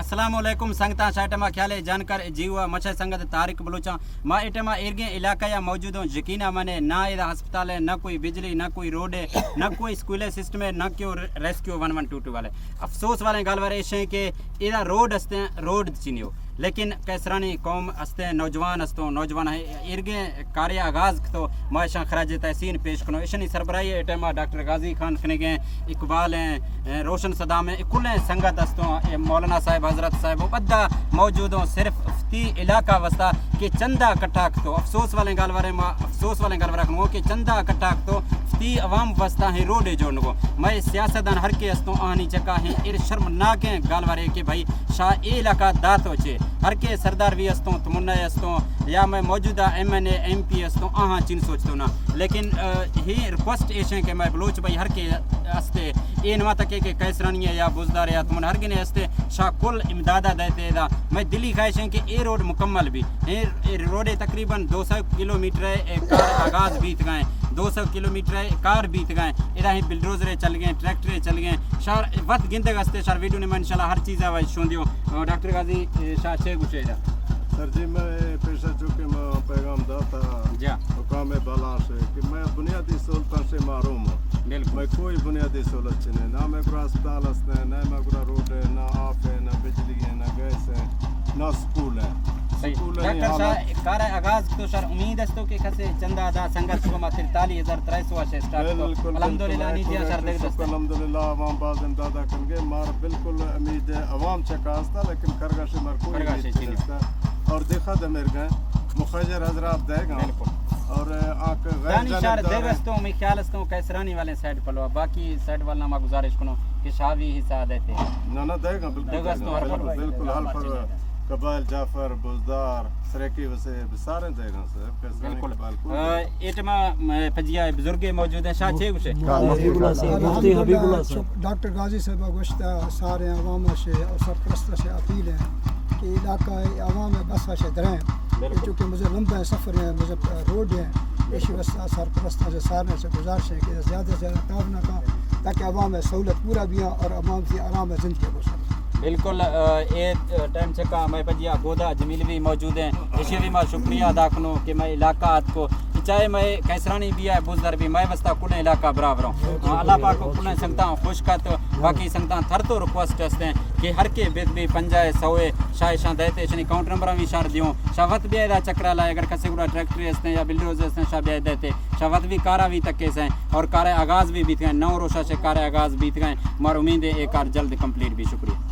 अस्सलाम वालेकुम संगता शाटमा ख्याले जानकर जीवा मशा संगत तारिक बलूचा मा एटमा इर्गे इलाका या मौजूद हूँ यकीना मने ना इधर अस्पताल है ना कोई बिजली ना कोई रोड है ना कोई स्कूल सिस्टम है ना क्यों रेस्क्यू 1122 वाले अफसोस वाले गल वाले है कि इधर रोड हस्ते रोड चिनियो लेकिन कैसरानी कौम हस्ते नौजवान हस्तो नौजवान है इर्गे कार्य आगाज तो माशा खराज तहसीन पेश करो इशनी सरबराही एटमा डॉक्टर गाजी खान खनेगे इकबाल हैं रोशन सदाम है कुल संगत हस्तो मौलाना साहब हजरत साहब बद्दा मौजूद हो सिर्फ ती इलाका वस्ता के चंदा कट्ठा तो अफसोस वाले गल वाले के चंदा कट्ठा तो ती अवाम वस्ता है रोडे जोड़न को मैं सियासतदान हर के हस्तों आनी चका है इर शर्मनाक है गाल वारे के भाई शाह ए इलाका दात होचे हर के सरदार भी हस्तों तमुन्ना हस्तों या मैं मौजूदा MNA MP हस्तों आहाँ चिन सोचतो ना लेकिन ही रिक्वेस्ट ऐसे कि मैं बलोच भाई हर के हस्ते ए नवा तक के कैसरानी या बुजदार या तुमन हर गिने हस्ते शाह कुल इमदादा देते दा मैं दिल्ली ख्वाहिश है कि ए रोड मुकम्मल भी ए रोडे तकरीबन 200 किलोमीटर है कार आगाज बीत गए 200 किलोमीटर कार बीत गए इरा ही बिल्डोजरे चल गए ट्रैक्टरे चल गए शार वक्त गिनते गस्ते शार वीडियो ने मैं इंशाल्लाह हर चीज़ आवाज सुन दियो डॉक्टर गाजी शाह छे गुशेरा सर जी मैं पेशा चुके मैं पैगाम दाता जा हुकाम बाला से कि मैं बुनियादी सहूलतों से महरूम हूँ बिल्कुल मैं कोई बुनियादी सहूलत नहीं ना मैं पूरा अस्पताल हंसते हैं ना मैं पूरा रोड है ना आप है ना बिजली है ना गैस है ना स्कूल है डॉक्टर साहब कार आगाज तो सर उम्मीद है तो कि कैसे चंदा अदा संगत को मात्र 43,300 से स्टार्ट तो अल्हम्दुलिल्लाह नहीं दिया सर देख दो अल्हम्दुलिल्लाह अवाम बाज इमदादा करेंगे मार बिल्कुल उम्मीद है अवाम से कास्ता लेकिन करगा से मर कोई और देखा दे मेरे गए मुखजर हजरात देगा बिल्कुल और आंख दानी शार देगस्तों में ख्याल हस्तों कैसरानी वाले साइड पलवा बाकी साइड वाला मा गुजारिश करो कि शावी हिस्सा देते ना ना देगा बिल्कुल बिल्कुल हल पर कबाल जाफर बुजदार सरेकी वसे सारे देगा सर बिल्कुल एटमा फजिया बुजुर्ग मौजूद हैं शाह छे गुशे मुफ्ती हबीबुल्लाह साहब डॉक्टर गाजी साहब गोश्ता सारे अवाम से और सरप्रस्त से अपील है कि इलाका अवाम में बस से दरें क्योंकि मुझे लंबा सफ़र है मुझे रोड है इसी वस्ता सरप्रस्त से सारे से गुजारिश है कि ज़्यादा से ज़्यादा तावना का ताकि अवाम में सहूलत पूरा भी हो और अवाम की आराम ज़िंदगी गुजरे बिल्कुल ये टाइम से का मैं पजिया गोदा जमील भी मौजूद हैं इसे भी मैं शुक्रिया अदा करूँ कि मैं इलाका आपको चाहे मैं कैसरानी भी है बुजदर भी मैं बस्ता कुल इलाका बराबर हूँ अल्लाह पाक को कुल संगता खुश का तो बाकी संगता थर तो रिक्वेस्ट हस्ते हैं कि हर के बेद भी पंजाए सौए शाह शाह देते शनि काउंटर नंबर भी शार दियो शावत भी आया चक्रा लाए अगर कसे पूरा ट्रैक्टर हस्ते या बिल्डरोज हस्ते शाह भी देते शावत भी कारा भी तक से और कार आगाज भी बीत गए 9 रोशा से कार आगाज बीत गए मार उम्मीद है एक कार जल्द कंप्लीट भी शुक्रिया।